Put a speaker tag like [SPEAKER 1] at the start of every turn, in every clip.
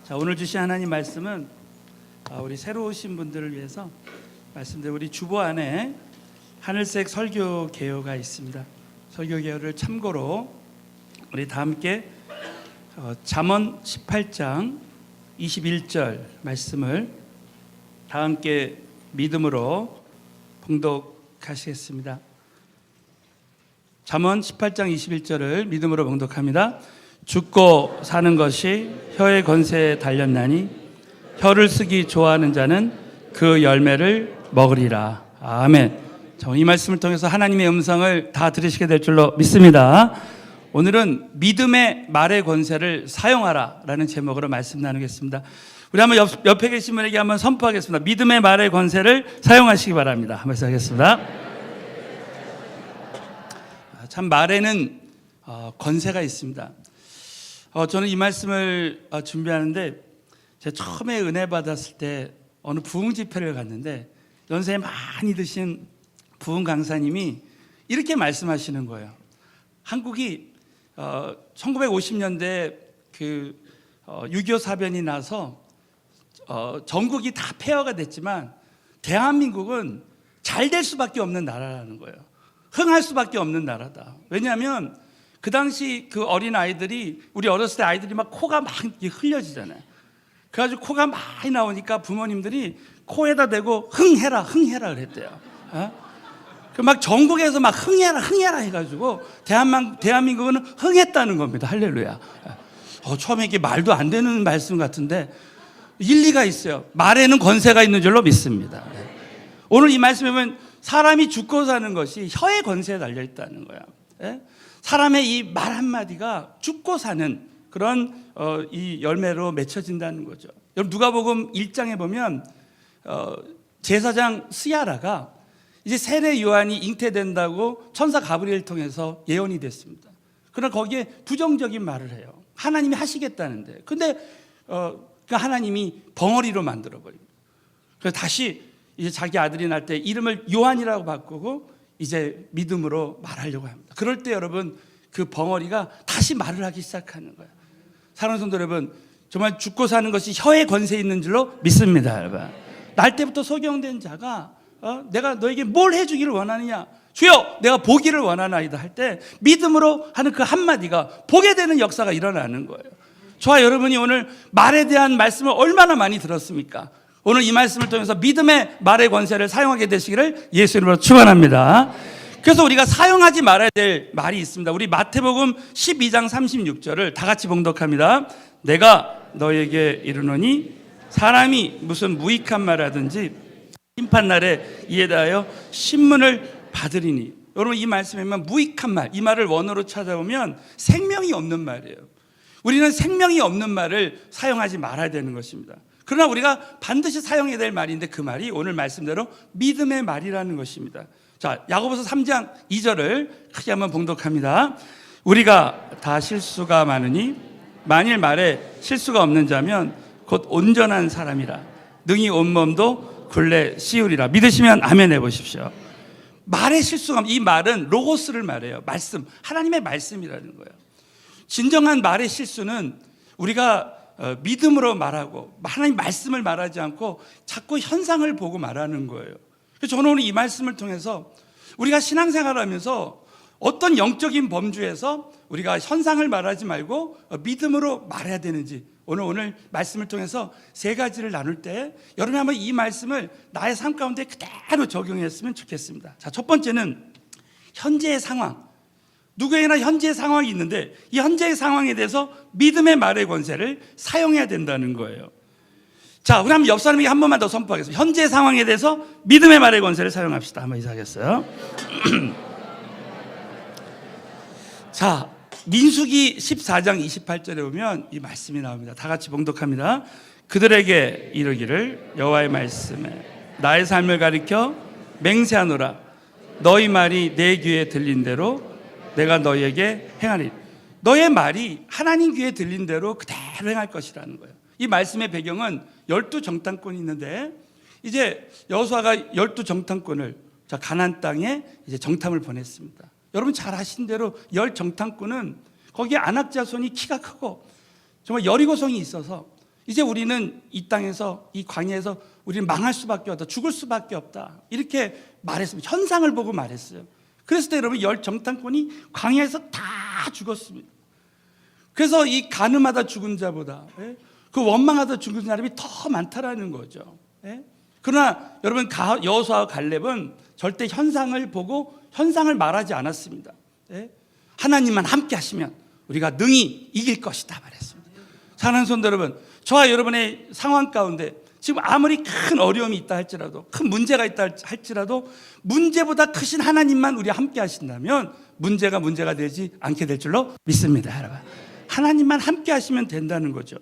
[SPEAKER 1] 자, 오늘 주신 하나님 말씀은 우리 새로 오신 분들을 위해서 말씀드린 우리 주보 안에 하늘색 설교 개요가 있습니다. 설교 개요를 참고로 우리 다 함께 잠언 18장 21절 말씀을 다 함께 믿음으로 봉독하시겠습니다. 잠언 18장 21절을 믿음으로 봉독합니다. 죽고 사는 것이 혀의 권세에 달렸나니 혀를 쓰기 좋아하는 자는 그 열매를 먹으리라. 아멘. 이 말씀을 통해서 하나님의 음성을 다 들으시게 될 줄로 믿습니다. 오늘은 믿음의 말의 권세를 사용하라 라는 제목으로 말씀 나누겠습니다. 우리 한번 옆에 계신 분에게 한번 선포하겠습니다. 믿음의 말의 권세를 사용하시기 바랍니다. 한번 하겠습니다. 참 말에는 권세가 있습니다. 저는 이 말씀을 준비하는데 제가 처음에 은혜 받았을 때 어느 부흥 집회를 갔는데 연세에 많이 드신 부흥 강사님이 이렇게 말씀하시는 거예요. 한국이 1950년대 그 6.25 사변이 나서 전국이 다 폐허가 됐지만 대한민국은 잘 될 수밖에 없는 나라라는 거예요. 흥할 수밖에 없는 나라다. 왜냐하면 그 당시 그 어린 아이들이 우리 어렸을 때 아이들이 막 코가 막 흘려지잖아요. 그래가지고 코가 많이 나오니까 부모님들이 코에다 대고 흥해라 그랬대요. 그 막 전국에서 막 흥해라 해가지고 대한민국은 흥했다는 겁니다. 할렐루야. 처음에 이게 말도 안 되는 말씀 같은데 일리가 있어요. 말에는 권세가 있는 줄로 믿습니다. 오늘 이 말씀에 보면 사람이 죽고 사는 것이 혀의 권세에 달려 있다는 거야. 사람의 이 말 한마디가 죽고 사는 그런 이 열매로 맺혀진다는 거죠. 여러분 누가복음 1장에 보면 제사장 스야라가 이제 세례 요한이 잉태된다고 천사 가브리엘을 통해서 예언이 됐습니다. 그러나 거기에 부정적인 말을 해요. 하나님이 하시겠다는데. 근데 그 하나님이 벙어리로 만들어 버립니다. 그래서 다시 이제 자기 아들이 날 때 이름을 요한이라고 바꾸고 이제 믿음으로 말하려고 합니다. 그럴 때 여러분 그 벙어리가 다시 말을 하기 시작하는 거예요. 사랑하는 성도 여러분, 정말 죽고 사는 것이 혀의 권세 있는 줄로 믿습니다. 여러분. 날 때부터 소경된 자가 내가 너에게 뭘 해주기를 원하느냐? 주여 내가 보기를 원하나이다 할 때 믿음으로 하는 그 한마디가 보게 되는 역사가 일어나는 거예요. 저와 여러분이 오늘 말에 대한 말씀을 얼마나 많이 들었습니까? 오늘 이 말씀을 통해서 믿음의 말의 권세를 사용하게 되시기를 예수 이름으로 축원합니다. 그래서 우리가 사용하지 말아야 될 말이 있습니다. 우리 마태복음 12장 36절을 다 같이 봉독합니다. 내가 너에게 이르노니 사람이 무슨 무익한 말하든지 심판날에 이에 대하여 신문을 받으리니. 여러분 이 말씀에 보면 무익한 말, 이 말을 원어로 찾아보면 생명이 없는 말이에요. 우리는 생명이 없는 말을 사용하지 말아야 되는 것입니다. 그러나 우리가 반드시 사용해야 될 말인데 그 말이 오늘 말씀대로 믿음의 말이라는 것입니다. 자, 야고보서 3장 2절을 크게 한번 봉독합니다. 우리가 다 실수가 많으니 만일 말에 실수가 없는 자면 곧 온전한 사람이라 능히 온몸도 굴레 씌우리라. 믿으시면 아멘 해보십시오. 말에 실수가 없는, 이 말은 로고스를 말해요. 말씀, 하나님의 말씀이라는 거예요. 진정한 말의 실수는 우리가 믿음으로 말하고 하나님 말씀을 말하지 않고 자꾸 현상을 보고 말하는 거예요. 그래서 저는 오늘 이 말씀을 통해서 우리가 신앙생활을 하면서 어떤 영적인 범주에서 우리가 현상을 말하지 말고 믿음으로 말해야 되는지 오늘 말씀을 통해서 세 가지를 나눌 때 여러분이 한번 이 말씀을 나의 삶 가운데 그대로 적용했으면 좋겠습니다. 자, 첫 번째는 현재의 상황. 누구에게나 현재의 상황이 있는데 이 현재의 상황에 대해서 믿음의 말의 권세를 사용해야 된다는 거예요. 자, 우리 한번 옆 사람에게 한 번만 더 선포하겠습니다. 현재의 상황에 대해서 믿음의 말의 권세를 사용합시다. 한번 인사하겠어요. 자, 민수기 14장 28절에 보면 이 말씀이 나옵니다. 다 같이 봉독합니다. 그들에게 이르기를 여호와의 말씀에 나의 삶을 가리켜 맹세하노라. 너희 말이 내 귀에 들린 대로 내가 너희에게 행하리. 너의 말이 하나님 귀에 들린 대로 그대로 행할 것이라는 거예요. 이 말씀의 배경은 12정탐권이 있는데 이제 여호수아가 12정탐권을 가나안 땅에 이제 정탐을 보냈습니다. 여러분 잘 아신 대로 10정탐꾼은 거기에 안악 자손이 키가 크고 정말 여리고성이 있어서 이제 우리는 이 땅에서, 이 광야에서 우리는 망할 수밖에 없다, 죽을 수밖에 없다, 이렇게 말했습니다. 현상을 보고 말했어요. 그랬을 때 여러분, 열 정탐꾼이 광야에서 다 죽었습니다. 그래서 이 가늠하다 죽은 자보다, 그 원망하다 죽은 사람이 더 많다라는 거죠. 그러나 여러분, 여호수아와 갈렙은 절대 현상을 보고 현상을 말하지 않았습니다. 하나님만 함께 하시면 우리가 능히 이길 것이다 말했습니다. 사랑하는 성도 여러분, 저와 여러분의 상황 가운데 지금 아무리 큰 어려움이 있다 할지라도, 큰 문제가 있다 할지라도, 문제보다 크신 하나님만 우리 함께 하신다면 문제가 되지 않게 될 줄로 믿습니다. 여러분, 하나님만 함께 하시면 된다는 거죠.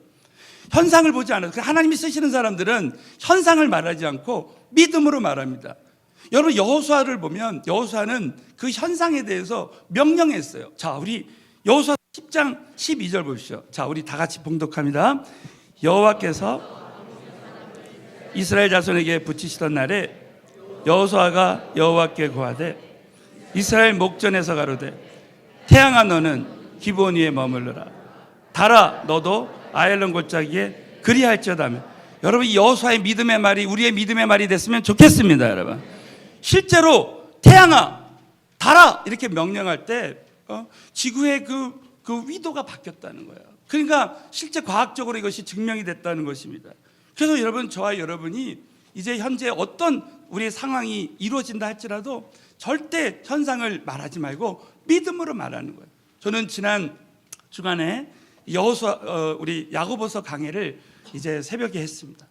[SPEAKER 1] 현상을 보지 않아요. 하나님이 쓰시는 사람들은 현상을 말하지 않고 믿음으로 말합니다. 여러분, 여호수아를 보면 여호수아는 그 현상에 대해서 명령했어요. 자, 우리 여호수아 10장 12절 보십시오. 자, 우리 다 같이 봉독합니다. 여호와께서 이스라엘 자손에게 붙이시던 날에 여호수아가 여호와께 고하되 이스라엘 목전에서 가로되 태양아 너는 기브온 위에 머물러라, 달아 너도 아얄론 골짜기에 그리할지어다며. 여러분, 이 여호수아의 믿음의 말이 우리의 믿음의 말이 됐으면 좋겠습니다. 여러분, 실제로 태양아 달아 이렇게 명령할 때 지구의 그 위도가 바뀌었다는 거예요. 그러니까 실제 과학적으로 이것이 증명이 됐다는 것입니다. 그래서 여러분, 저와 여러분이 이제 현재 어떤 우리의 상황이 이루어진다 할지라도 절대 현상을 말하지 말고 믿음으로 말하는 거예요. 저는 지난 주간에 우리 야고보서 강해를 이제 새벽에 했습니다.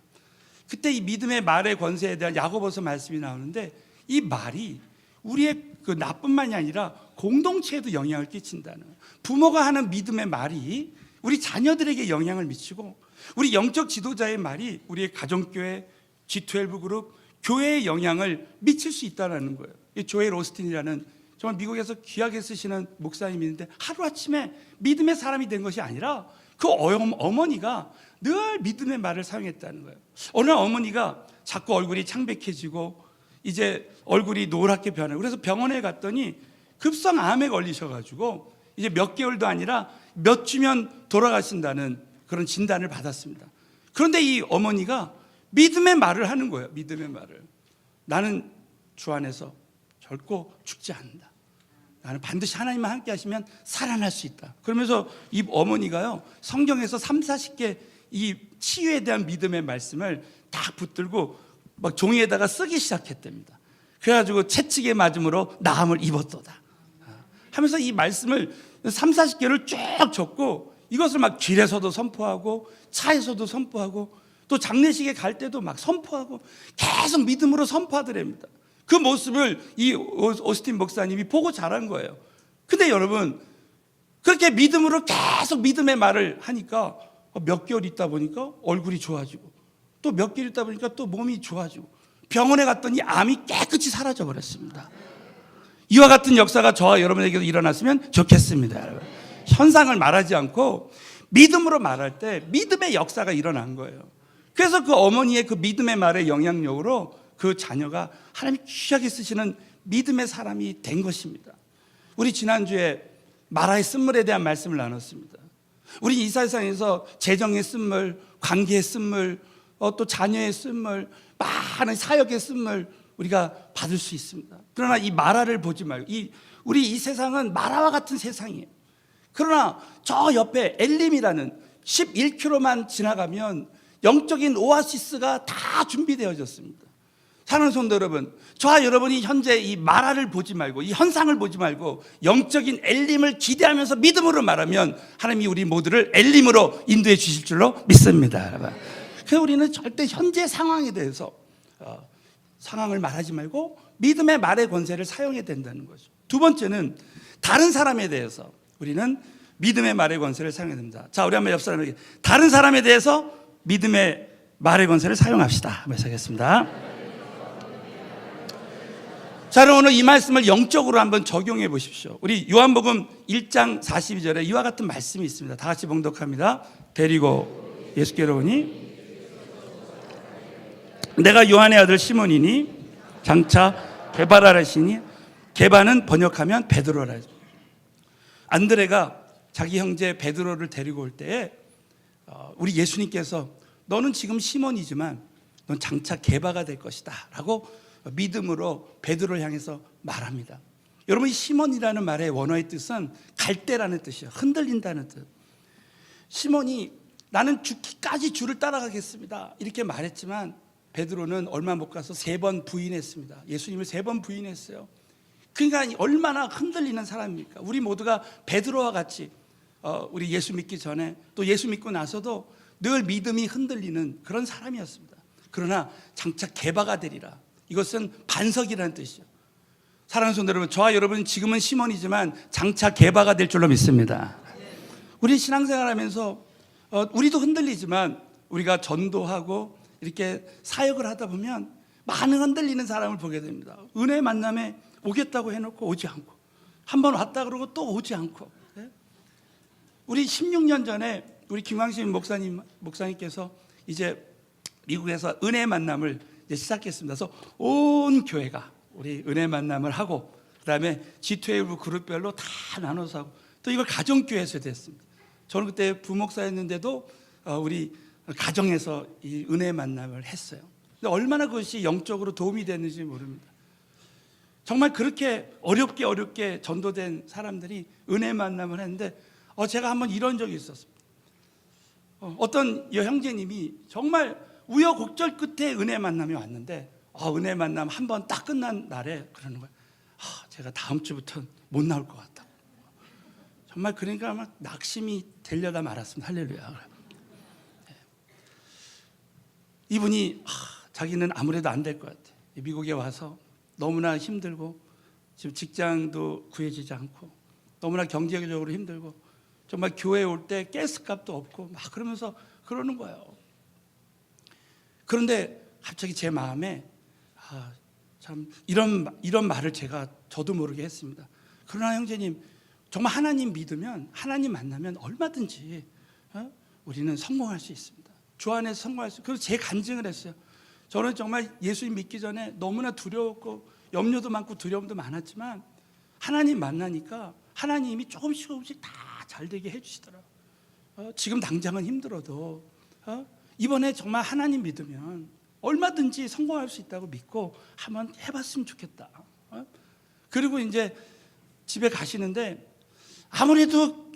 [SPEAKER 1] 그때 이 믿음의 말의 권세에 대한 야고보서 말씀이 나오는데, 이 말이 우리의 그 나뿐만이 아니라 공동체에도 영향을 끼친다는 거예요. 부모가 하는 믿음의 말이 우리 자녀들에게 영향을 미치고, 우리 영적 지도자의 말이 우리의 가정교회, G12 그룹, 교회에 영향을 미칠 수 있다는 거예요. 조엘 오스틴이라는 정말 미국에서 귀하게 쓰시는 목사님이 있는데, 하루아침에 믿음의 사람이 된 것이 아니라 그 어머니가 늘 믿음의 말을 사용했다는 거예요. 어느 날 어머니가 자꾸 얼굴이 창백해지고 이제 얼굴이 노랗게 변해요. 그래서 병원에 갔더니 급성 암에 걸리셔가지고 이제 몇 개월도 아니라 몇 주면 돌아가신다는 그런 진단을 받았습니다. 그런데 이 어머니가 믿음의 말을 하는 거예요. 믿음의 말을. 나는 주 안에서 결코 죽지 않는다. 나는 반드시 하나님만 함께 하시면 살아날 수 있다. 그러면서 이 어머니가요, 성경에서 30-40개 이 치유에 대한 믿음의 말씀을 다 붙들고 막 종이에다가 쓰기 시작했답니다. 그래가지고 채찍에 맞음으로 나음을 입었도다 하면서 이 말씀을 30-40개를 쭉 적고, 이것을 막 길에서도 선포하고 차에서도 선포하고 또 장례식에 갈 때도 막 선포하고 계속 믿음으로 선포하더랍니다. 그 모습을 이 오스틴 목사님이 보고 자란 거예요. 근데 여러분, 그렇게 믿음으로 계속 믿음의 말을 하니까 몇 개월 있다 보니까 얼굴이 좋아지고, 또 몇 개월 있다 보니까 또 몸이 좋아지고, 병원에 갔더니 암이 깨끗이 사라져 버렸습니다. 이와 같은 역사가 저와 여러분에게도 일어났으면 좋겠습니다. 여러분, 현상을 말하지 않고 믿음으로 말할 때 믿음의 역사가 일어난 거예요. 그래서 그 어머니의 그 믿음의 말의 영향력으로 그 자녀가 하나님이 귀하게 쓰시는 믿음의 사람이 된 것입니다. 우리 지난주에 마라의 쓴물에 대한 말씀을 나눴습니다. 우리 이 세상에서 재정의 쓴물, 관계의 쓴물, 또 자녀의 쓴물, 많은 사역의 쓴물 우리가 받을 수 있습니다. 그러나 이 마라를 보지 말고, 우리 이 세상은 마라와 같은 세상이에요. 그러나 저 옆에 엘림이라는 11km만 지나가면 영적인 오아시스가 다 준비되어졌습니다. 사랑하는 성도 여러분, 저와 여러분이 현재 이 마라를 보지 말고, 이 현상을 보지 말고 영적인 엘림을 기대하면서 믿음으로 말하면 하나님이 우리 모두를 엘림으로 인도해 주실 줄로 믿습니다. 여러분, 그래서 우리는 절대 현재 상황에 대해서 상황을 말하지 말고 믿음의 말의 권세를 사용해야 된다는 거죠. 두 번째는 다른 사람에 대해서 우리는 믿음의 말의 권세를 사용해야 됩니다. 자, 우리 한번 옆 사람에게 다른 사람에 대해서 믿음의 말의 권세를 사용합시다. 한번 하겠습니다. 자, 그럼 오늘 이 말씀을 영적으로 한번 적용해 보십시오. 우리 요한복음 1장 42절에 이와 같은 말씀이 있습니다. 다 같이 봉독합니다. 데리고 예수께로 오니 내가 요한의 아들 시몬이니 장차 게바라라시니, 게바는 번역하면 베드로라. 안드레가 자기 형제 베드로를 데리고 올 때에 우리 예수님께서 너는 지금 시몬이지만 넌 장차 게바가 될 것이다 라고 믿음으로 베드로를 향해서 말합니다. 여러분, 이 시몬이라는 말의 원어의 뜻은 갈대라는 뜻이에요. 흔들린다는 뜻. 시몬이 나는 죽기까지 주를 따라가겠습니다 이렇게 말했지만 베드로는 얼마 못 가서 3번 부인했습니다. 예수님을 3번 부인했어요. 그러니까 얼마나 흔들리는 사람입니까? 우리 모두가 베드로와 같이 우리 예수 믿기 전에 또 예수 믿고 나서도 늘 믿음이 흔들리는 그런 사람이었습니다. 그러나 장차 게바가 되리라. 이것은 반석이라는 뜻이죠. 사랑하는 성도 여러분, 저와 여러분은 지금은 시몬이지만 장차 게바가 될 줄로 믿습니다. 우리 신앙생활하면서 우리도 흔들리지만 우리가 전도하고 이렇게 사역을 하다 보면 많은 흔들리는 사람을 보게 됩니다. 은혜의 만남에 오겠다고 해놓고 오지 않고, 한번 왔다 그러고 또 오지 않고. 우리 16년 전에 우리 김광신 목사님께서 이제 미국에서 은혜의 만남을 이제 시작했습니다. 그래서 온 교회가 우리 은혜 만남을 하고, 그다음에 G12 그룹별로 다 나눠서 하고, 또 이걸 가정교회에서 됐습니다. 저는 그때 부목사였는데도 우리 가정에서 이 은혜 만남을 했어요. 근데 얼마나 그것이 영적으로 도움이 됐는지 모릅니다. 정말 그렇게 어렵게 전도된 사람들이 은혜 만남을 했는데 제가 한번 이런 적이 있었습니다. 어떤 형제님이 정말 우여곡절 끝에 은혜 만남이 왔는데 은혜 만남 한 번 딱 끝난 날에 그러는 거예요. 제가 다음 주부터는 못 나올 것 같다고. 정말 그러니까 막 낙심이 되려다 말았습니다. 할렐루야. 이분이 자기는 아무래도 안 될 것 같아. 미국에 와서 너무나 힘들고 지금 직장도 구해지지 않고 너무나 경제적으로 힘들고 정말 교회에 올 때 가스값도 없고 막 그러면서 그러는 거예요. 그런데 갑자기 제 마음에 참 이런 말을 저도 모르게 했습니다. 그러나 형제님, 정말 하나님 믿으면, 하나님 만나면 얼마든지 우리는 성공할 수 있습니다. 주 안에서 성공할 수 있어요. 그래서 제 간증을 했어요. 저는 정말 예수님 믿기 전에 너무나 두려웠고 염려도 많고 두려움도 많았지만 하나님 만나니까 하나님이 조금씩 다 잘 되게 해주시더라고요. 지금 당장은 힘들어도 이번에 정말 하나님 믿으면 얼마든지 성공할 수 있다고 믿고 한번 해봤으면 좋겠다. 그리고 이제 집에 가시는데 아무래도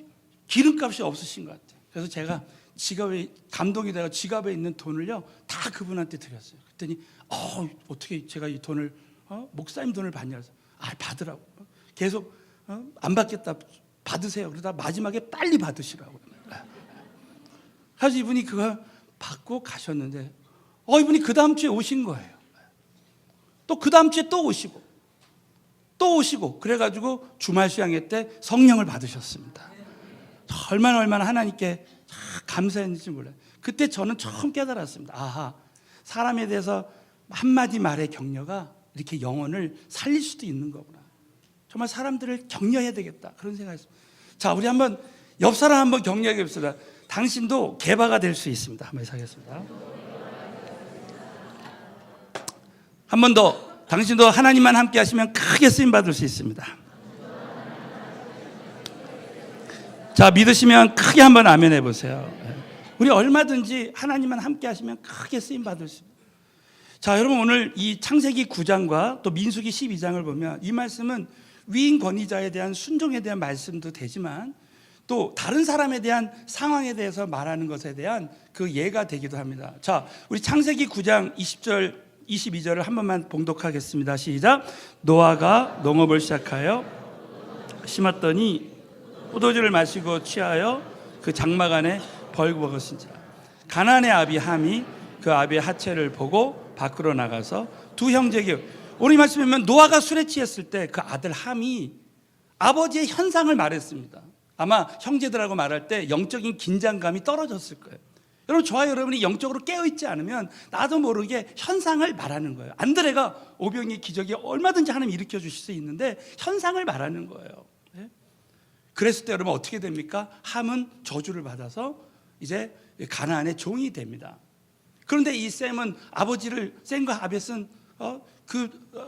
[SPEAKER 1] 기름값이 없으신 것 같아요. 그래서 제가 지갑에 감동이 돼서 지갑에 있는 돈을요 다 그분한테 드렸어요. 그랬더니 어떻게 제가 이 돈을 목사님 돈을 받냐 해서 받으라고. 계속 안 받겠다, 받으세요. 그러다 마지막에 빨리 받으시라고. 그래서 이분이 그걸 받고 가셨는데 이분이 그 다음 주에 오신 거예요. 또 그 다음 주에 또 오시고 그래가지고 주말 수양회 때 성령을 받으셨습니다. 얼마나 하나님께 감사했는지 몰라요. 그때 저는 처음 깨달았습니다. 사람에 대해서 한마디 말의 격려가 이렇게 영혼을 살릴 수도 있는 거구나. 정말 사람들을 격려해야 되겠다, 그런 생각했습니다. 자, 우리 한번 옆 사람 한번 격려해 봅시다. 당신도 게바가 될 수 있습니다. 한번 하겠습니다. 한 번 더, 당신도 하나님만 함께 하시면 크게 쓰임 받을 수 있습니다. 자, 믿으시면 크게 한번 아멘 해보세요. 우리 얼마든지 하나님만 함께 하시면 크게 쓰임 받을 수 있습니다. 자, 여러분, 오늘 이 창세기 9장과 또 민수기 12장을 보면 이 말씀은 위인 권위자에 대한 순종에 대한 말씀도 되지만 또 다른 사람에 대한 상황에 대해서 말하는 것에 대한 그 예가 되기도 합니다. 자, 우리 창세기 9장 20절 22절을 한 번만 봉독하겠습니다. 시작. 노아가 농업을 시작하여 심었더니 포도주를 마시고 취하여 그 장막 안에 벌거벗은지라. 가나안의 아비 함이 그 아비의 하체를 보고 밖으로 나가서 두 형제에게, 오늘 이 말씀에 보면 노아가 술에 취했을 때 그 아들 함이 아버지의 현상을 말했습니다. 아마 형제들하고 말할 때 영적인 긴장감이 떨어졌을 거예요. 여러분, 저와 여러분이 영적으로 깨어있지 않으면 나도 모르게 현상을 말하는 거예요. 안드레가 오병이의 기적이 얼마든지 하나님 일으켜 주실 수 있는데 현상을 말하는 거예요. 그랬을 때 여러분 어떻게 됩니까? 함은 저주를 받아서 이제 가나안의 종이 됩니다. 그런데 이 셈은 셈과 아벳은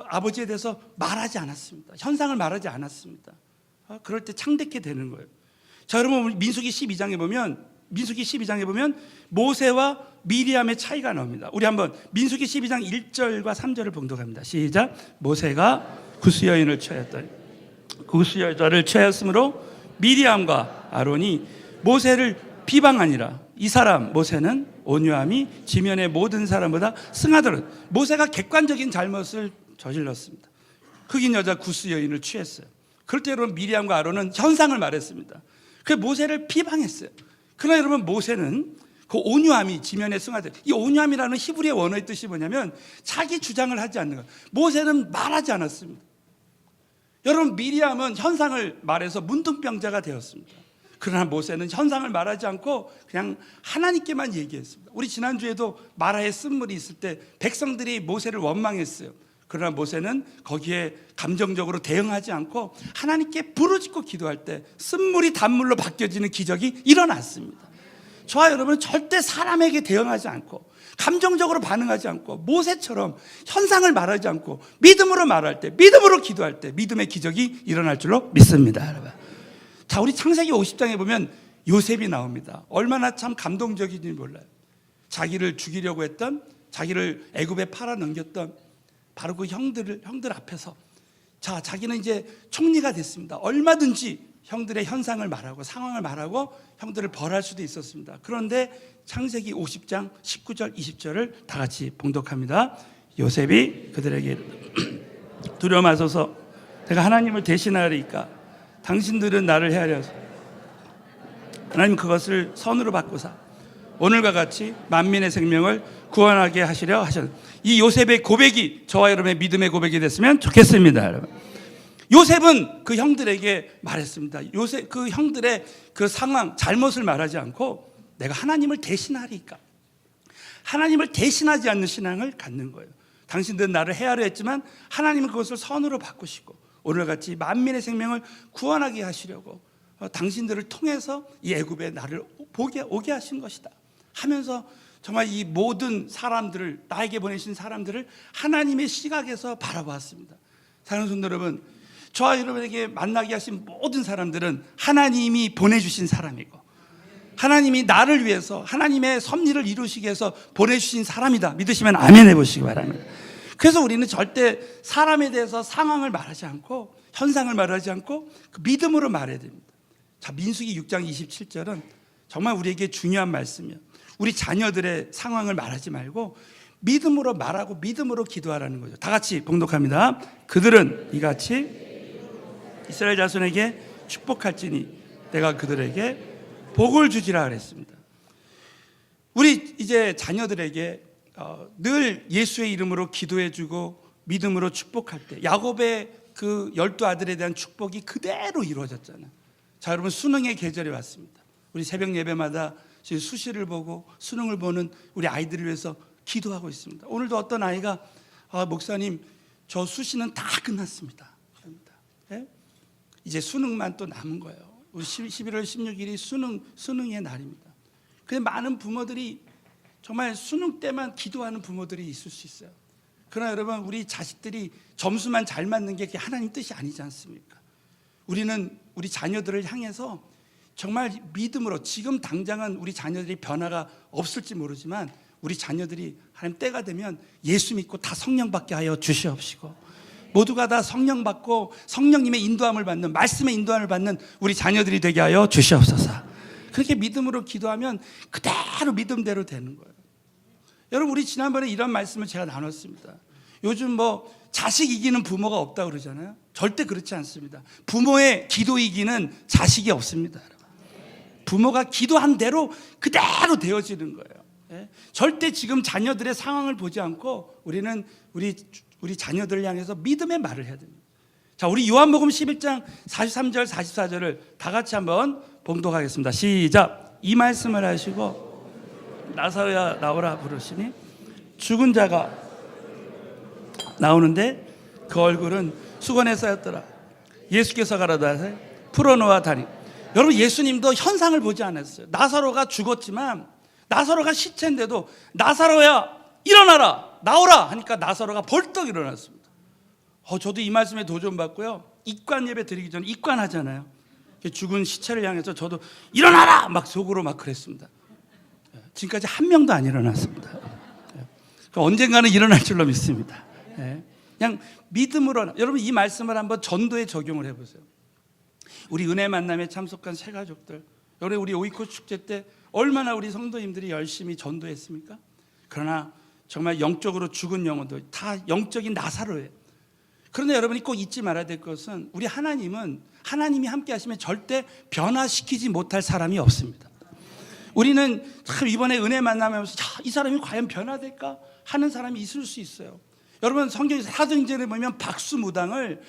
[SPEAKER 1] 아버지에 대해서 말하지 않았습니다. 현상을 말하지 않았습니다. 그럴 때 창대케 되는 거예요. 자, 여러분 민수기 12장에 보면 민수기 12장에 보면 모세와 미리암의 차이가 나옵니다. 우리 한번 민수기 12장 1절과 3절을 봉독합니다. 시작. 모세가 구스 여인을 취하였더니 구스 여자를 취하였으므로 미리암과 아론이 모세를 비방하니라. 이 사람 모세는 온유함이 지면의 모든 사람보다 승하더라. 모세가 객관적인 잘못을 저질렀습니다. 흑인 여자 구스 여인을 취했어요. 그럴 때 여러분 미리암과 아론은 현상을 말했습니다. 그 모세를 비방했어요. 그러나 여러분 모세는 그 온유함이 지면에 승하더라. 이 온유함이라는 히브리어 원어의 뜻이 뭐냐면 자기 주장을 하지 않는 것. 모세는 말하지 않았습니다. 여러분 미리암은 현상을 말해서 문둥병자가 되었습니다. 그러나 모세는 현상을 말하지 않고 그냥 하나님께만 얘기했습니다. 우리 지난주에도 마라의 쓴물이 있을 때 백성들이 모세를 원망했어요. 그러나 모세는 거기에 감정적으로 대응하지 않고 하나님께 부르짖고 기도할 때 쓴물이 단물로 바뀌어지는 기적이 일어났습니다. 저와 여러분은 절대 사람에게 대응하지 않고 감정적으로 반응하지 않고 모세처럼 현상을 말하지 않고 믿음으로 말할 때, 믿음으로 기도할 때 믿음의 기적이 일어날 줄로 믿습니다. 여러분. 자, 우리 창세기 50장에 보면 요셉이 나옵니다. 얼마나 참 감동적인지 몰라요. 자기를 죽이려고 했던, 자기를 애굽에 팔아 넘겼던 바로 그 형들 앞에서 자, 자기는 이제 총리가 됐습니다. 얼마든지 형들의 현상을 말하고 상황을 말하고 형들을 벌할 수도 있었습니다. 그런데 창세기 50장 19절 20절을 다 같이 봉독합니다. 요셉이 그들에게 두려워 마소서, 내가 하나님을 대신하리까 당신들은 나를 헤아려서 하나님 그것을 선으로 바꾸사 오늘과 같이 만민의 생명을 구원하게 하시려 하셨다. 이 요셉의 고백이 저와 여러분의 믿음의 고백이 됐으면 좋겠습니다. 여러분. 요셉은 그 형들에게 말했습니다. 요셉 그 형들의 그 상황 잘못을 말하지 않고 내가 하나님을 대신하리까, 하나님을 대신하지 않는 신앙을 갖는 거예요. 당신들은 나를 헤아려 했지만 하나님은 그것을 선으로 바꾸시고 오늘같이 만민의 생명을 구원하게 하시려고 당신들을 통해서 이 애굽에 나를 오게 하신 것이다 하면서 정말 이 모든 사람들을, 나에게 보내신 사람들을 하나님의 시각에서 바라보았습니다. 사랑하는 성도 여러분, 저와 여러분에게 만나게 하신 모든 사람들은 하나님이 보내주신 사람이고 하나님이 나를 위해서 하나님의 섭리를 이루시기 위해서 보내주신 사람이다. 믿으시면 아멘 해보시기 바랍니다. 그래서 우리는 절대 사람에 대해서 상황을 말하지 않고 현상을 말하지 않고 그 믿음으로 말해야 됩니다. 자, 민수기 6장 27절은 정말 우리에게 중요한 말씀이에요. 우리 자녀들의 상황을 말하지 말고 믿음으로 말하고 믿음으로 기도하라는 거죠. 다 같이 봉독합니다. 그들은 이같이 이스라엘 자손에게 축복할지니 내가 그들에게 복을 주지라 그랬습니다. 우리 이제 자녀들에게 늘 예수의 이름으로 기도해주고 믿음으로 축복할 때 야곱의 그 12아들에 대한 축복이 그대로 이루어졌잖아요. 자, 여러분 수능의 계절이 왔습니다. 우리 새벽 예배마다 수시를 보고 수능을 보는 우리 아이들을 위해서 기도하고 있습니다. 오늘도 어떤 아이가 목사님 저 수시는 다 끝났습니다. 네? 이제 수능만 또 남은 거예요. 우리 11월 16일이 수능의 날입니다. 근데 많은 부모들이 정말 수능 때만 기도하는 부모들이 있을 수 있어요. 그러나 여러분 우리 자식들이 점수만 잘 맞는 게 하나님 뜻이 아니지 않습니까? 우리는 우리 자녀들을 향해서 정말 믿음으로 지금 당장은 우리 자녀들이 변화가 없을지 모르지만 우리 자녀들이 하나님 때가 되면 예수 믿고 다 성령 받게 하여 주시옵시고 모두가 다 성령 받고 성령님의 인도함을 받는 말씀의 인도함을 받는 우리 자녀들이 되게 하여 주시옵소서. 그렇게 믿음으로 기도하면 그대로 믿음대로 되는 거예요. 여러분 우리 지난번에 이런 말씀을 제가 나눴습니다. 요즘 뭐 자식 이기는 부모가 없다고 그러잖아요. 절대 그렇지 않습니다. 부모의 기도 이기는 자식이 없습니다. 부모가 기도한 대로 그대로 되어지는 거예요. 예? 절대 지금 자녀들의 상황을 보지 않고 우리는 우리 자녀들을 향해서 믿음의 말을 해야 됩니다. 자, 우리 요한복음 11장 43절 44절을 다 같이 한번 봉독하겠습니다. 시작. 이 말씀을 하시고 나사로야 나오라 부르시니 죽은 자가 나오는데 그 얼굴은 수건에 쌓였더라. 예수께서 가라사대 풀어놓아 다니. 여러분 예수님도 현상을 보지 않았어요. 나사로가 죽었지만 나사로가 시체인데도 나사로야 일어나라 나오라 하니까 나사로가 벌떡 일어났습니다. 저도 이 말씀에 도전받고요. 입관 예배 드리기 전에 입관하잖아요. 죽은 시체를 향해서 저도 일어나라! 막 속으로 막 그랬습니다. 지금까지 한 명도 안 일어났습니다. 그러니까 언젠가는 일어날 줄로 믿습니다. 그냥 믿음으로. 여러분 이 말씀을 한번 전도에 적용을 해보세요. 우리 은혜 만남에 참석한 새 가족들, 우리 오이코 축제 때 얼마나 우리 성도님들이 열심히 전도했습니까? 그러나 정말 영적으로 죽은 영혼들, 다 영적인 나사로예요. 그런데 여러분이 꼭 잊지 말아야 될 것은 우리 하나님이 함께 하시면 절대 변화시키지 못할 사람이 없습니다. 우리는 참 이번에 은혜 만나면서 이 사람이 과연 변화될까 하는 사람이 있을 수 있어요. 여러분 성경에서 사도행전에 보면 박수무당을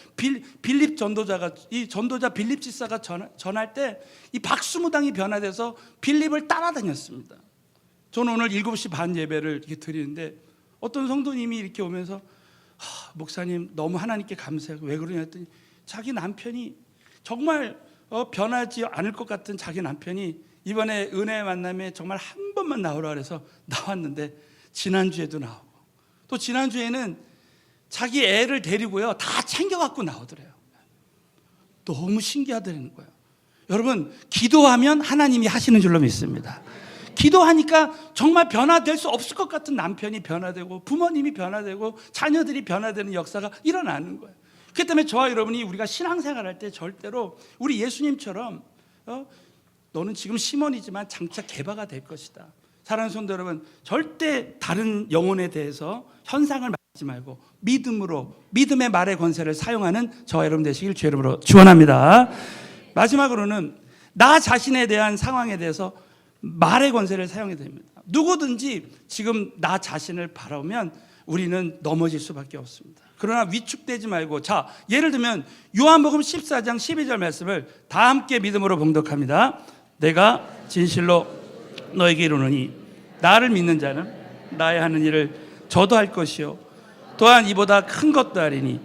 [SPEAKER 1] 빌립 전도자가, 이 전도자 빌립 집사가 전할 때 이 박수무당이 변화돼서 빌립을 따라다녔습니다. 저는 오늘 7시 반 예배를 이렇게 드리는데 어떤 성도님이 이렇게 오면서 목사님 너무 하나님께 감사하고 왜 그러냐 했더니 자기 남편이 정말 변하지 않을 것 같은 자기 남편이 이번에 은혜 만남에 정말 한 번만 나오라 그래서 나왔는데 지난주에도 나오고 또 지난주에는 자기 애를 데리고요 다 챙겨갖고 나오더래요. 너무 신기하다는 거예요. 여러분 기도하면 하나님이 하시는 줄로 믿습니다. 기도하니까 정말 변화될 수 없을 것 같은 남편이 변화되고 부모님이 변화되고 자녀들이 변화되는 역사가 일어나는 거예요. 그렇기 때문에 저와 여러분이 우리가 신앙생활할 때 절대로 우리 예수님처럼 너는 지금 시몬이지만 장차 개바가 될 것이다. 사랑하는 성도 여러분, 절대 다른 영혼에 대해서 현상을 말하지 말고 믿음으로, 믿음의 말의 권세를 사용하는 저와 여러분 되시길 주의 이름으로 축원합니다. 마지막으로는 나 자신에 대한 상황에 대해서 말의 권세를 사용해야 됩니다. 누구든지 지금 나 자신을 바라보면 우리는 넘어질 수밖에 없습니다. 그러나 위축되지 말고, 자 예를 들면 요한복음 14장 12절 말씀을 다 함께 믿음으로 봉독합니다. 내가 진실로 너에게 이르노니 나를 믿는 자는 나의 하는 일을 저도 할 것이요 또한 이보다 큰 것도 하리니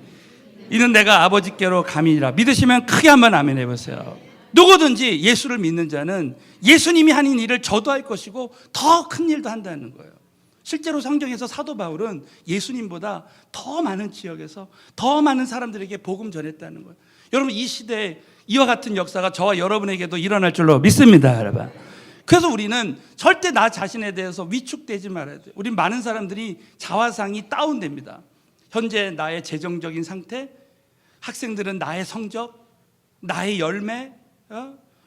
[SPEAKER 1] 이는 내가 아버지께로 감이니라. 믿으시면 크게 한번 아멘 해보세요. 누구든지 예수를 믿는 자는 예수님이 하는 일을 저도 할 것이고 더 큰 일도 한다는 거예요. 실제로 성경에서 사도 바울은 예수님보다 더 많은 지역에서 더 많은 사람들에게 복음 전했다는 거예요. 여러분 이 시대에 이와 같은 역사가 저와 여러분에게도 일어날 줄로 믿습니다. 여러분. 그래서 우리는 절대 나 자신에 대해서 위축되지 말아야 돼요. 우리 많은 사람들이 자화상이 다운됩니다. 현재 나의 재정적인 상태, 학생들은 나의 성적, 나의 열매,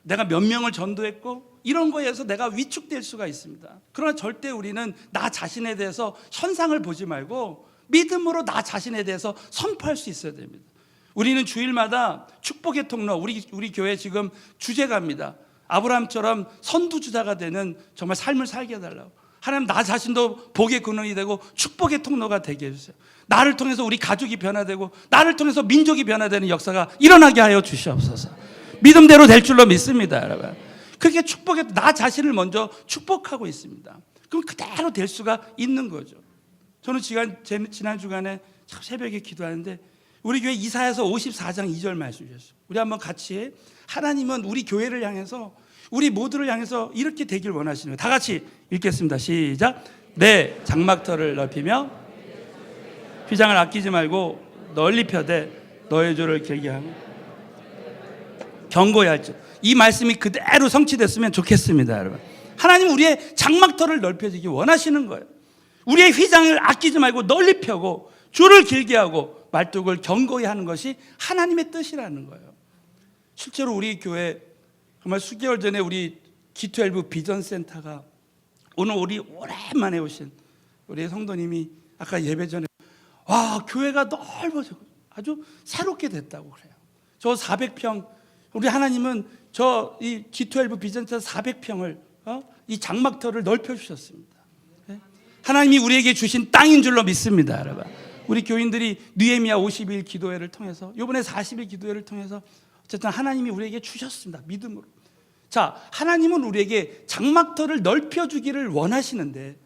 [SPEAKER 1] 내가 몇 명을 전도했고 이런 거에서 내가 위축될 수가 있습니다. 그러나 절대 우리는 나 자신에 대해서 현상을 보지 말고 믿음으로 나 자신에 대해서 선포할 수 있어야 됩니다. 우리는 주일마다 축복의 통로, 우리 교회 지금 주제가입니다. 아브라함처럼 선두주자가 되는 정말 삶을 살게 해달라고. 하나님 나 자신도 복의 근원이 되고 축복의 통로가 되게 해주세요. 나를 통해서 우리 가족이 변화되고 나를 통해서 민족이 변화되는 역사가 일어나게 하여 주시옵소서. 믿음대로 될 줄로 믿습니다. 여러분. 그렇게 축복해, 나 자신을 먼저 축복하고 있습니다. 그럼 그대로 될 수가 있는 거죠. 저는 지난 주간에 새벽에 기도하는데 우리 교회 이사야서 54장 2절 말씀 주셨어요. 우리 한번 같이, 하나님은 우리 교회를 향해서, 우리 모두를 향해서 이렇게 되길 원하시는 거예요. 다 같이 읽겠습니다. 시작. 내 장막터를 넓히며 휘장을 아끼지 말고 널리 펴되 너의 조를 길게 하며 경고해야 할지. 이 말씀이 그대로 성취됐으면 좋겠습니다. 여러분. 하나님은 우리의 장막터를 넓혀지기 원하시는 거예요. 우리의 휘장을 아끼지 말고 널리 펴고 줄을 길게 하고 말뚝을 견고히 하는 것이 하나님의 뜻이라는 거예요. 실제로 우리 교회 정말 수개월 전에 우리 G12 비전센터가 오늘 우리 오랜만에 오신 우리 성도님이 아까 예배 전에 와 교회가 넓어져 아주 새롭게 됐다고 그래요. 저 400평 우리 하나님은 저 이 G12 비전센터 400평을 이 장막터를 넓혀 주셨습니다. 하나님이 우리에게 주신 땅인 줄로 믿습니다. 여러분. 우리 교인들이 느헤미야 50일 기도회를 통해서 이번에 40일 기도회를 통해서 어쨌든 하나님이 우리에게 주셨습니다. 믿음으로. 자, 하나님은 우리에게 장막터를 넓혀주기를 원하시는데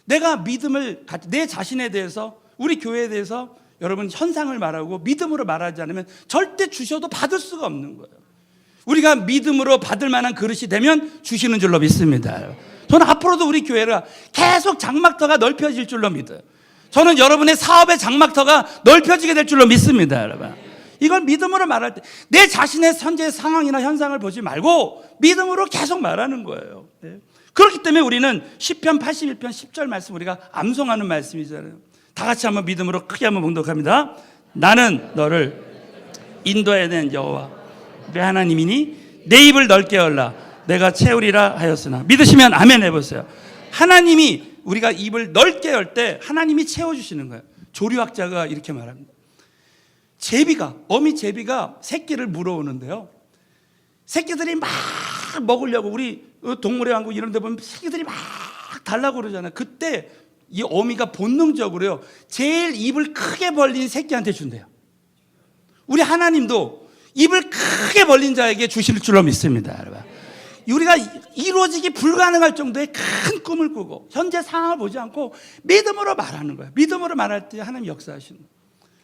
[SPEAKER 1] 내가 믿음을 내 자신에 대해서 우리 교회에 대해서 여러분 현상을 말하고 믿음으로 말하지 않으면 절대 주셔도 받을 수가 없는 거예요. 우리가 믿음으로 받을 만한 그릇이 되면 주시는 줄로 믿습니다. 저는 앞으로도 우리 교회가 계속 장막터가 넓혀질 줄로 믿어요. 저는 여러분의 사업의 장막터가 넓혀지게 될 줄로 믿습니다. 여러분. 이걸 믿음으로 말할 때 내 자신의 현재의 상황이나 현상을 보지 말고 믿음으로 계속 말하는 거예요. 네. 그렇기 때문에 우리는 시편 81편 10절 말씀 우리가 암송하는 말씀이잖아요. 다 같이 한번 믿음으로 크게 한번 봉독합니다. 나는 너를 인도해야 되는 여호와 내 하나님이니 내 입을 넓게 열라 내가 채우리라 하였으나. 믿으시면 아멘 해보세요. 하나님이 우리가 입을 넓게 열 때 하나님이 채워주시는 거예요. 조류학자가 이렇게 말합니다. 제비가, 어미 제비가 새끼를 물어오는데요, 새끼들이 막 먹으려고, 우리 동물의 왕국 이런 데 보면 새끼들이 막 달라고 그러잖아요. 그때 이 어미가 본능적으로요 제일 입을 크게 벌린 새끼한테 준대요. 우리 하나님도 입을 크게 벌린 자에게 주실 줄로 믿습니다. 여러분, 우리가 이루어지기 불가능할 정도의 큰 꿈을 꾸고 현재 상황을 보지 않고 믿음으로 말하는 거예요. 믿음으로 말할 때 하나님 역사하시는 거예요.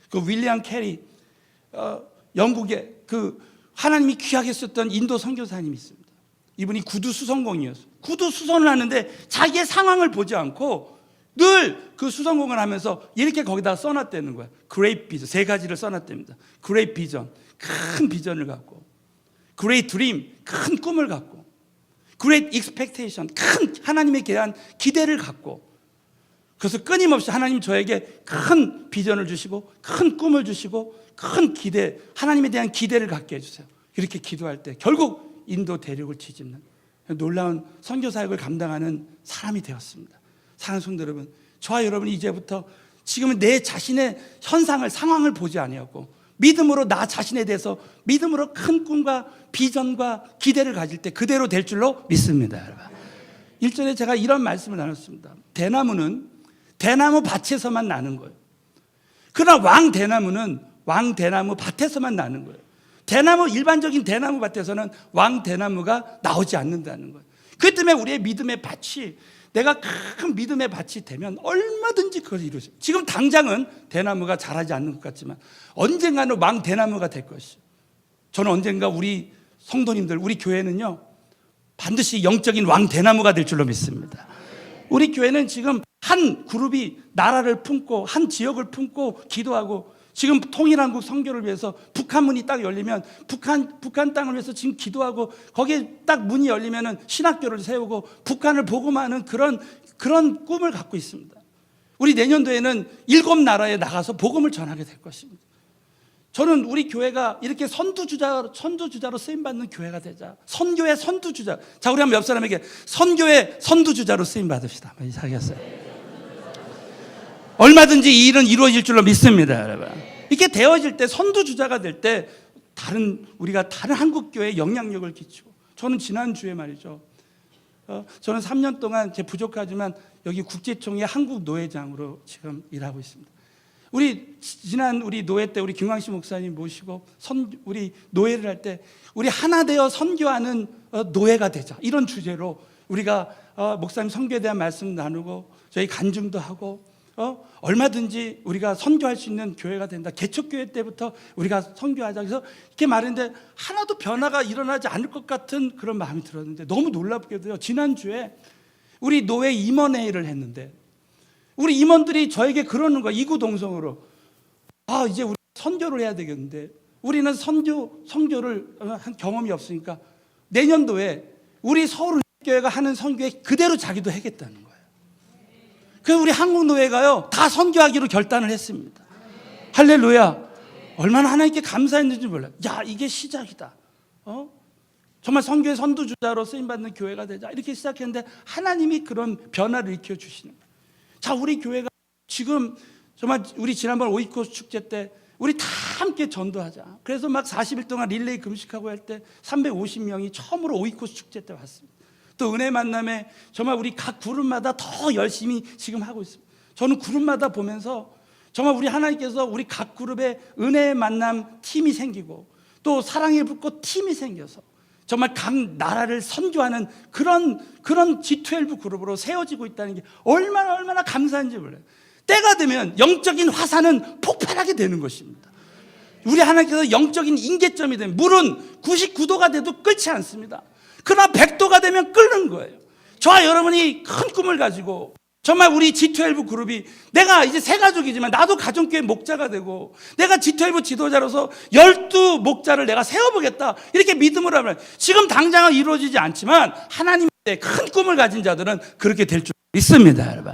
[SPEAKER 1] 그 윌리엄 캐리, 영국의 그 하나님이 귀하게 썼던 인도 선교사님이 있습니다. 이분이 구두 수선공이었어요. 구두 수선을 하는데 자기의 상황을 보지 않고 늘 그 수선공을 하면서 이렇게 거기다 써놨다는 거예요. 그레이트 비전, 세 가지를 써놨답니다. 그레이트 비전, 큰 비전을 갖고, 그레이트 드림, 큰 꿈을 갖고, 그레이트 익스펙테이션, 큰 하나님에 대한 기대를 갖고, 그래서 끊임없이 하나님 저에게 큰 비전을 주시고 큰 꿈을 주시고 큰 기대, 하나님에 대한 기대를 갖게 해주세요. 이렇게 기도할 때 결국 인도 대륙을 뒤집는 놀라운 선교 사역을 감당하는 사람이 되었습니다. 사랑하는 성도 여러분, 저와 여러분이 이제부터 지금은 내 자신의 현상을, 상황을 보지 아니하고 믿음으로 나 자신에 대해서 믿음으로 큰 꿈과 비전과 기대를 가질 때 그대로 될 줄로 믿습니다. 여러분, 일전에 제가 이런 말씀을 나눴습니다. 대나무는 대나무 밭에서만 나는 거예요. 그러나 왕대나무는 왕대나무 밭에서만 나는 거예요. 대나무, 일반적인 대나무 밭에서는 왕대나무가 나오지 않는다는 거예요. 그렇기 때문에 우리의 믿음의 밭이, 내가 큰 믿음의 밭이 되면 얼마든지 그것을 이루어요. 지금 당장은 대나무가 자라지 않는 것 같지만 언젠가는 왕대나무가 될 것이에요. 저는 언젠가 우리 성도님들, 우리 교회는요 반드시 영적인 왕대나무가 될 줄로 믿습니다. 우리 교회는 지금 한 그룹이 나라를 품고 한 지역을 품고 기도하고, 지금 통일한국 선교를 위해서 북한 문이 딱 열리면 북한 땅을 위해서 지금 기도하고, 거기에 딱 문이 열리면은 신학교를 세우고 북한을 복음하는 그런 꿈을 갖고 있습니다. 우리 내년도에는 7나라에 나가서 복음을 전하게 될 것입니다. 저는 우리 교회가 이렇게 선두주자로 쓰임받는 교회가 되자. 선교의 선두주자. 자, 우리 한번 옆 사람에게 선교의 선두주자로 쓰임받읍시다. 이사하겠어요? 얼마든지 이 일은 이루어질 줄로 믿습니다, 여러분. 이렇게 되어질 때, 선두주자가 될 때 우리가 다른 한국교회에 영향력을 끼치고, 저는 지난주에 말이죠, 저는 3년 동안 제 부족하지만 여기 국제총회 한국 노회장으로 지금 일하고 있습니다. 지난 우리 노회 때 우리 김광식 목사님 모시고 우리 노회를 할 때 우리 하나 되어 선교하는 노회가 되자, 이런 주제로 우리가 목사님 선교에 대한 말씀 나누고 저희 간증도 하고 얼마든지 우리가 선교할 수 있는 교회가 된다. 개척교회 때부터 우리가 선교하자. 그래서 이렇게 말했는데 하나도 변화가 일어나지 않을 것 같은 그런 마음이 들었는데, 너무 놀랍게도요, 지난주에 우리 노회 임원회의를 했는데 우리 임원들이 저에게 그러는 거야. 이구동성으로, 이제 우리 선교를 해야 되겠는데 우리는 선교를 한 경험이 없으니까 내년도에 우리 서울교회가 하는 선교에 그대로 자기도 하겠다는 거예요. 그래서 우리 한국노회가요 다 선교하기로 결단을 했습니다. 할렐루야. 얼마나 하나님께 감사했는지 몰라요. 야, 이게 시작이다. 정말 선교의 선두주자로 쓰임받는 교회가 되자, 이렇게 시작했는데 하나님이 그런 변화를 일으켜 주시는 거예요. 자, 우리 교회가 지금 정말 우리 지난번 오이코스 축제 때 우리 다 함께 전도하자. 그래서 막 40일 동안 릴레이 금식하고 할 때 350명이 처음으로 오이코스 축제 때 왔습니다. 또 은혜 만남에 정말 우리 각 그룹마다 더 열심히 지금 하고 있습니다. 저는 그룹마다 보면서 정말 우리 하나님께서 우리 각 그룹에 은혜의 만남 팀이 생기고 또 사랑의 불꽃 팀이 생겨서 정말 각 나라를 선교하는 그런 G12 그룹으로 세워지고 있다는 게 얼마나 감사한지 몰라요. 때가 되면 영적인 화산은 폭발하게 되는 것입니다. 우리 하나님께서 영적인 임계점이 되면 물은 99도가 돼도 끓지 않습니다. 그러나 100도가 되면 끓는 거예요. 저와 여러분이 큰 꿈을 가지고 정말 우리 G12 그룹이 내가 이제 새 가족이지만 나도 가정교회 목자가 되고 내가 G12 지도자로서 12 목자를 내가 세워보겠다 이렇게 믿음으로 하면 지금 당장은 이루어지지 않지만 하나님의 큰 꿈을 가진 자들은 그렇게 될 줄 믿습니다, 여러분.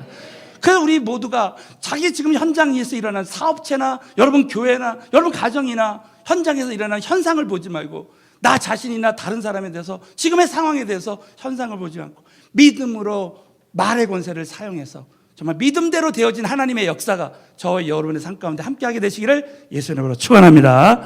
[SPEAKER 1] 그래서 우리 모두가 자기 지금 현장에서 일어나는 사업체나 여러분 교회나 여러분 가정이나 현장에서 일어나는 현상을 보지 말고 나 자신이나 다른 사람에 대해서 지금의 상황에 대해서 현상을 보지 않고 믿음으로 말의 권세를 사용해서 정말 믿음대로 되어진 하나님의 역사가 저와 여러분의 삶 가운데 함께하게 되시기를 예수의 이름으로 축원합니다.